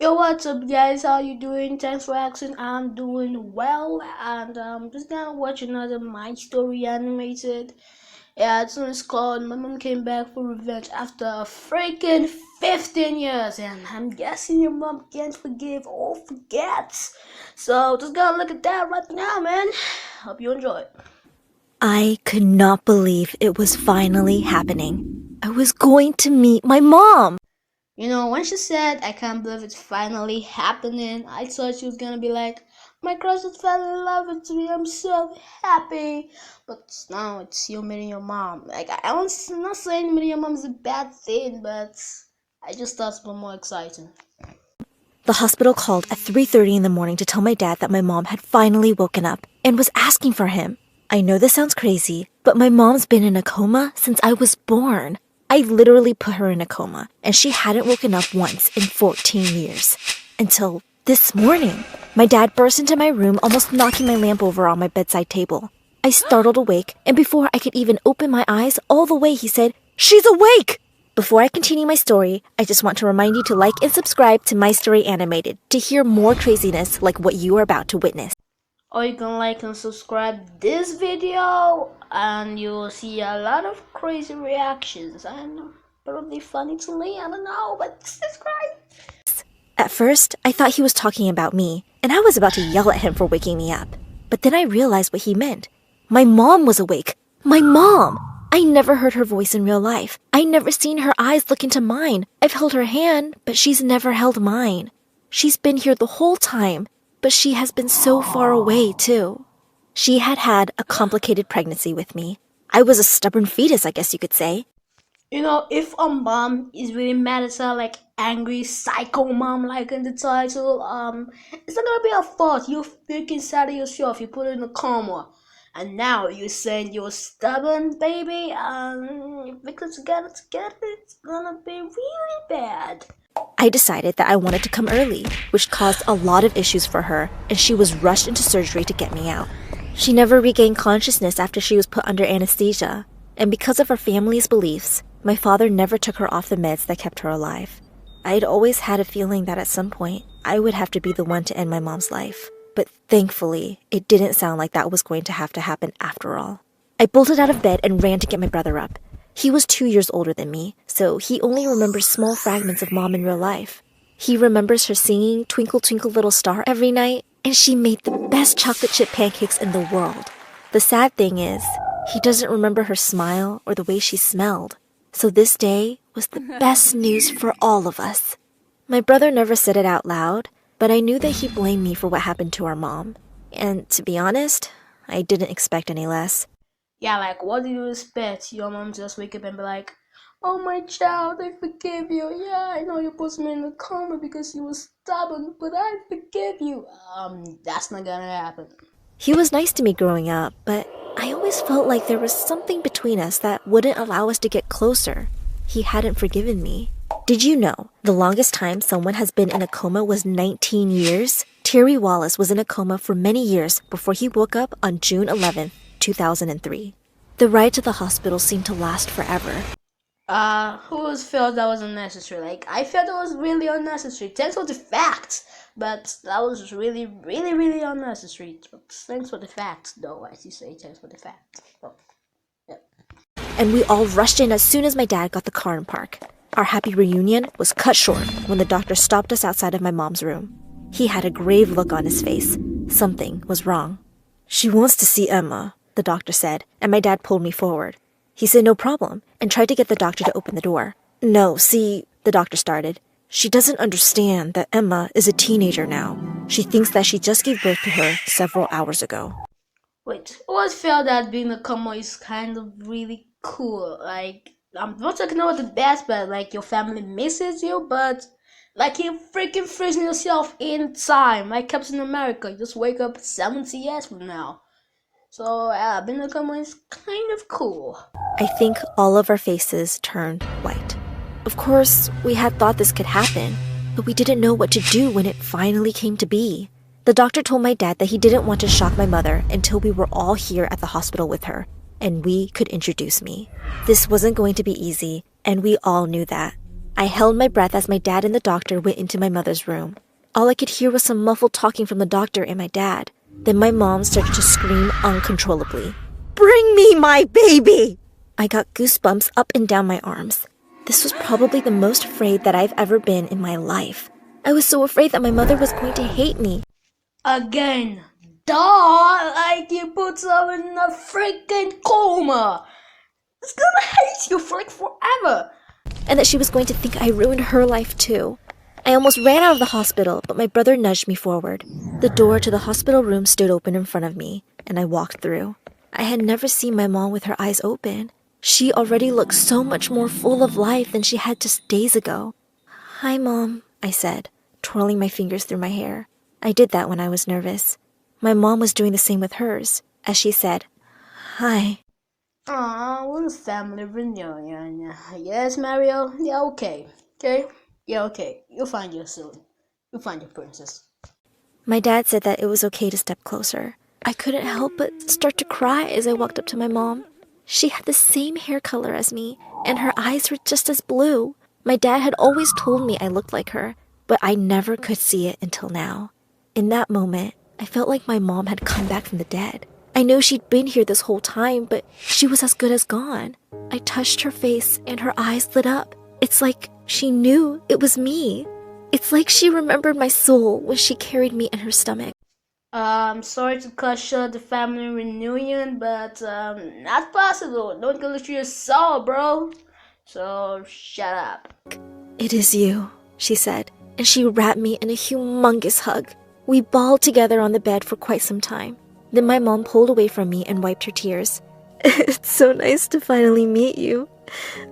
Yo, what's up, guys? How you doing? Thanks for asking. I'm doing well, and just gonna watch another My Story animated. Yeah, this one's called "My Mom Came Back for Revenge" after a freaking 15 years, and I'm guessing your mom can't forgive or forgets. So just gonna look at that right now, man. Hope you enjoy it. I could not believe it was finally happening. I was going to meet my mom. You know, when she said, "I can't believe it's finally happening," I thought she was gonna be like, "My crush just fell in love with me. I'm so happy." But now it's you meeting your mom. Like, I'm not saying meeting your mom is a bad thing, but I just thought it was more exciting. The hospital called at 3:30 in the morning to tell my dad that my mom had finally woken up and was asking for him. I know this sounds crazy, but my mom's been in a coma since I was born. I literally put her in a coma, and she hadn't woken up once in 14 years. Until this morning. My dad burst into my room, almost knocking my lamp over on my bedside table. I startled awake, and before I could even open my eyes all the way, he said, "She's awake!" Before I continue my story, I just want to remind you to like and subscribe to My Story Animated to hear more craziness like what you are about to witness. Or you can like and subscribe this video, and you'll see a lot of crazy reactions and probably funny to me. I don't know, but subscribe. At first, I thought he was talking about me, and I was about to yell at him for waking me up. But then I realized what he meant. My mom was awake. My mom! I never heard her voice in real life. I never seen her eyes look into mine. I've held her hand, but she's never held mine. She's been here the whole time, but she has been so far away, too. She had had a complicated pregnancy with me. I was a stubborn fetus, I guess you could say. You know, if a mom is really mad at her, like angry psycho mom, like in the title, it's not gonna be a fault. You freaking sad of yourself. You put it in a coma, and now you're saying you're stubborn, baby. Because together, it's gonna be really bad. I decided that I wanted to come early, which caused a lot of issues for her, and she was rushed into surgery to get me out. She never regained consciousness after she was put under anesthesia, and because of her family's beliefs, my father never took her off the meds that kept her alive. I'd always had a feeling that at some point, I would have to be the one to end my mom's life. But thankfully, it didn't sound like that was going to happen after all. I bolted out of bed and ran to get my brother up. He was 2 years older than me, so he only remembers small fragments of mom in real life. He remembers her singing Twinkle Twinkle Little Star every night, and she made the best chocolate chip pancakes in the world. The sad thing is, he doesn't remember her smile or the way she smelled. So this day was the best news for all of us. My brother never said it out loud, but I knew that he blamed me for what happened to our mom. And to be honest, I didn't expect any less. Yeah, like what do you expect? Your mom just wake up and be like, "Oh my child, I forgive you. Yeah, I know you put me in a coma because you were stubborn, but I forgive you." That's not gonna happen. He was nice to me growing up, but I always felt like there was something between us that wouldn't allow us to get closer. He hadn't forgiven me. Did you know the longest time someone has been in a coma was 19 years? Terry Wallace was in a coma for many years before he woke up on June 11th, 2003. The ride to the hospital seemed to last forever. Who felt that was unnecessary? Like, I felt it was really unnecessary. Thanks for the facts, but that was really, really, really unnecessary. But thanks for the facts, though, as you say, thanks for the facts. Oh, yeah. And we all rushed in as soon as my dad got the car in park. Our happy reunion was cut short when the doctor stopped us outside of my mom's room. He had a grave look on his face. Something was wrong. "She wants to see Emma," the doctor said, and my dad pulled me forward. He said no problem and tried to get the doctor to open the door. "No, see," the doctor started. "She doesn't understand that Emma is a teenager now. She thinks that she just gave birth to her several hours ago." Wait, I always felt that being a coma is kind of really cool. Like, I'm not talking about the best, but like your family misses you, but like you freaking freezing yourself in time, like Captain America. You just wake up 70 years from now. So, yeah, being a coma is kind of cool. I think all of our faces turned white. Of course, we had thought this could happen, but we didn't know what to do when it finally came to be. The doctor told my dad that he didn't want to shock my mother until we were all here at the hospital with her, and we could introduce me. This wasn't going to be easy, and we all knew that. I held my breath as my dad and the doctor went into my mother's room. All I could hear was some muffled talking from the doctor and my dad. Then my mom started to scream uncontrollably. "Bring me my baby!" I got goosebumps up and down my arms. This was probably the most afraid that I've ever been in my life. I was so afraid that my mother was going to hate me. Again. Duh! Like you put someone in a freaking coma. It's gonna hate you for like forever. And that she was going to think I ruined her life too. I almost ran out of the hospital, but my brother nudged me forward. The door to the hospital room stood open in front of me, and I walked through. I had never seen my mom with her eyes open. She already looked so much more full of life than she had just days ago. "Hi, Mom," I said, twirling my fingers through my hair. I did that when I was nervous. My mom was doing the same with hers, as she said, "Hi." Aw, what a family reunion. Yes, Mario? Yeah, okay. Okay? Yeah, okay. You'll find your soon. You'll find your princess. My dad said that it was okay to step closer. I couldn't help but start to cry as I walked up to my mom. She had the same hair color as me, and her eyes were just as blue. My dad had always told me I looked like her, but I never could see it until now. In that moment, I felt like my mom had come back from the dead. I know she'd been here this whole time, but she was as good as gone. I touched her face and her eyes lit up. It's like she knew it was me. It's like she remembered my soul when she carried me in her stomach. Sorry to cut short the family reunion, but not possible. Don't go through your soul, bro. So shut up. "It is you," she said, and she wrapped me in a humongous hug. We bawled together on the bed for quite some time. Then my mom pulled away from me and wiped her tears. "It's so nice to finally meet you.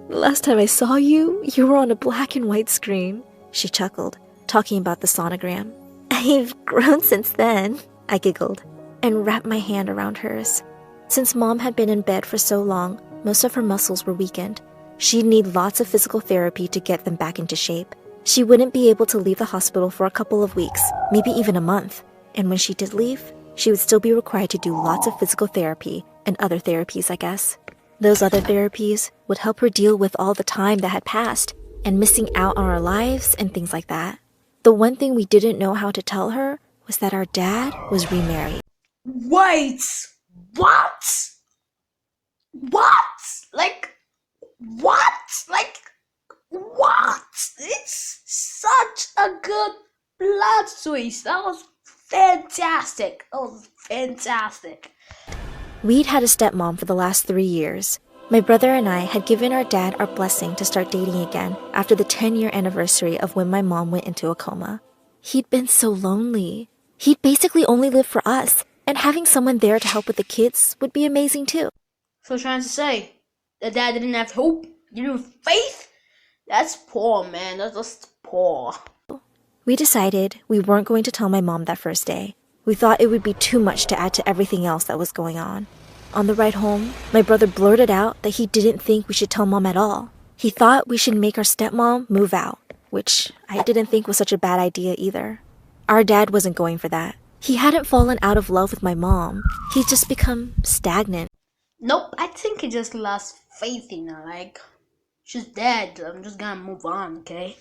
The last time I saw you, you were on a black and white screen," she chuckled, talking about the sonogram. "I've grown since then," I giggled, and wrapped my hand around hers. Since Mom had been in bed for so long, most of her muscles were weakened. She'd need lots of physical therapy to get them back into shape. She wouldn't be able to leave the hospital for a couple of weeks, maybe even a month. And when she did leave, she would still be required to do lots of physical therapy and other therapies, I guess. Those other therapies would help her deal with all the time that had passed and missing out on our lives and things like that. The one thing we didn't know how to tell her was that our dad was remarried. Wait! What? What? Like, what? Like, what? It's such a good plot twist. That was fantastic. That was fantastic. We'd had a stepmom for the last 3 years. My brother and I had given our dad our blessing to start dating again after the 10-year anniversary of when my mom went into a coma. He'd been so lonely. He'd basically only lived for us, and having someone there to help with the kids would be amazing too. So trying to say that dad didn't have hope, didn't have faith? That's poor, man. That's just poor. We decided we weren't going to tell my mom that first day. We thought it would be too much to add to everything else that was going on. On the ride home, my brother blurted out that he didn't think we should tell Mom at all. He thought we should make our stepmom move out, which I didn't think was such a bad idea either. Our dad wasn't going for that. He hadn't fallen out of love with my mom. He'd just become stagnant. Nope, I think he just lost faith in her. Like, she's dead. I'm just gonna move on, okay?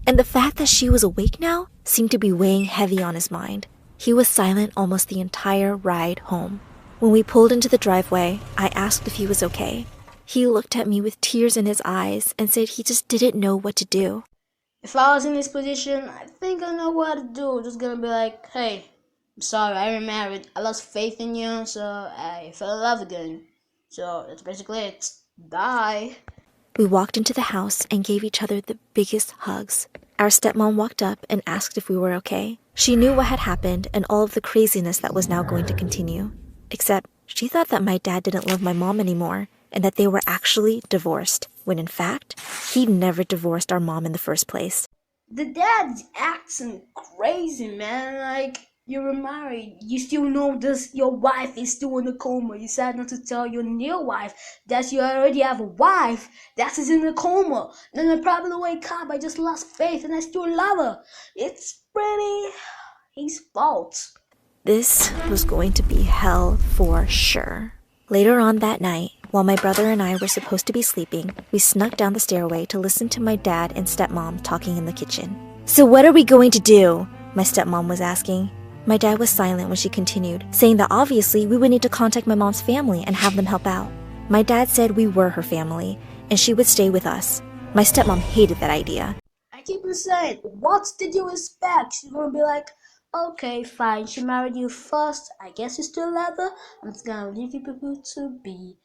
And the fact that she was awake now seemed to be weighing heavy on his mind. He was silent almost the entire ride home. When we pulled into the driveway, I asked if he was okay. He looked at me with tears in his eyes and said he just didn't know what to do. If I was in this position, I think I know what to do. Just gonna be like, hey, I'm sorry, I remarried. I lost faith in you, so I fell in love again. So that's basically it. Bye. We walked into the house and gave each other the biggest hugs. Our stepmom walked up and asked if we were okay. She knew what had happened and all of the craziness that was now going to continue. Except she thought that my dad didn't love my mom anymore and that they were actually divorced, when in fact, he'd never divorced our mom in the first place. The dad's acting crazy, man. Like, you were married. You still know this. Your wife is still in a coma. You decided not to tell your new wife that you already have a wife that is in a coma. Then I probably wake up. I just lost faith and I still love her. It's pretty his fault. This was going to be hell for sure. Later on that night, While my brother and I were supposed to be sleeping, we snuck down the stairway to listen to my dad and stepmom talking in the kitchen. "So what are we going to do?" my stepmom was asking. My dad was silent when she continued, saying that obviously we would need to contact my mom's family and have them help out. My dad said we were her family, and she would stay with us. My stepmom hated that idea. I keep on saying, what did you expect? She's gonna be like, okay, fine, she married you first. I guess you still love her. I'm just gonna leave you people to be.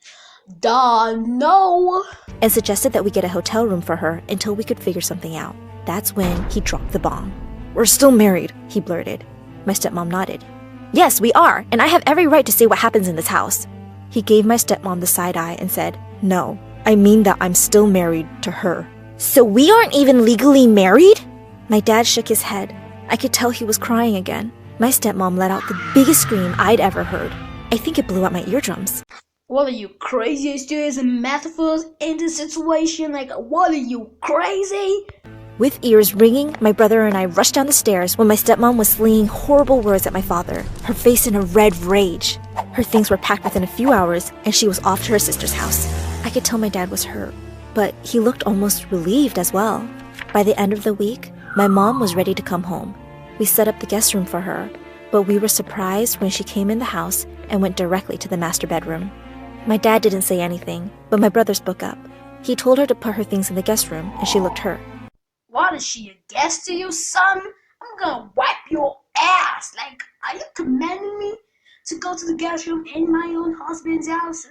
Duh, no! And suggested that we get a hotel room for her until we could figure something out. That's when he dropped the bomb. "We're still married," he blurted. My stepmom nodded. "Yes, we are, and I have every right to say what happens in this house." He gave my stepmom the side eye and said, "No, I mean that I'm still married to her." "So we aren't even legally married?" My dad shook his head. I could tell he was crying again. My stepmom let out the biggest scream I'd ever heard. I think it blew out my eardrums. What are you, crazy? Using metaphors in this situation? Like, what are you, crazy? With ears ringing, my brother and I rushed down the stairs when my stepmom was slinging horrible words at my father, her face in a red rage. Her things were packed within a few hours, and she was off to her sister's house. I could tell my dad was hurt, but he looked almost relieved as well. By the end of the week, my mom was ready to come home. We set up the guest room for her, but we were surprised when she came in the house and went directly to the master bedroom. My dad didn't say anything, but my brother spoke up. He told her to put her things in the guest room, and she looked hurt. What, is she a guest to you, son? I'm gonna wipe your ass. Like, are you commanding me to go to the guest room in my own husband's house?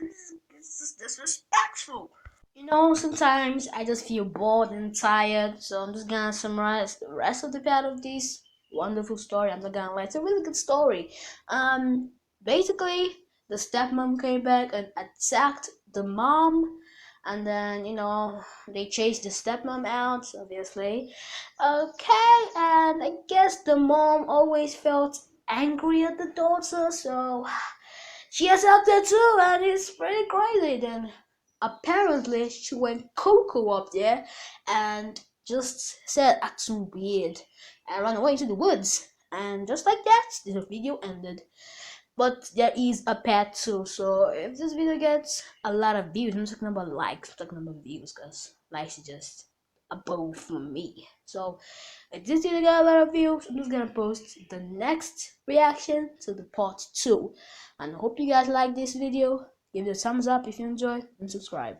This is disrespectful. You know, sometimes I just feel bored and tired, so I'm just gonna summarize the rest of the part of this wonderful story. I'm not gonna lie, it's a really good story. Basically, the stepmom came back and attacked the mom, and then, you know, they chased the stepmom out, obviously. Okay, and I guess the mom always felt angry at the daughter, so she attacked her too, and it's pretty crazy. Then apparently she went cuckoo up there and just said acting weird and ran away into the woods. And just like that, the video ended. But there is a part 2, so if this video gets a lot of views, I'm talking about likes, I'm talking about views, because likes is just a bow for me. So if this video got a lot of views, I'm just gonna post the next reaction to the part 2. And I hope you guys like this video. Give it a thumbs up if you enjoyed, and subscribe.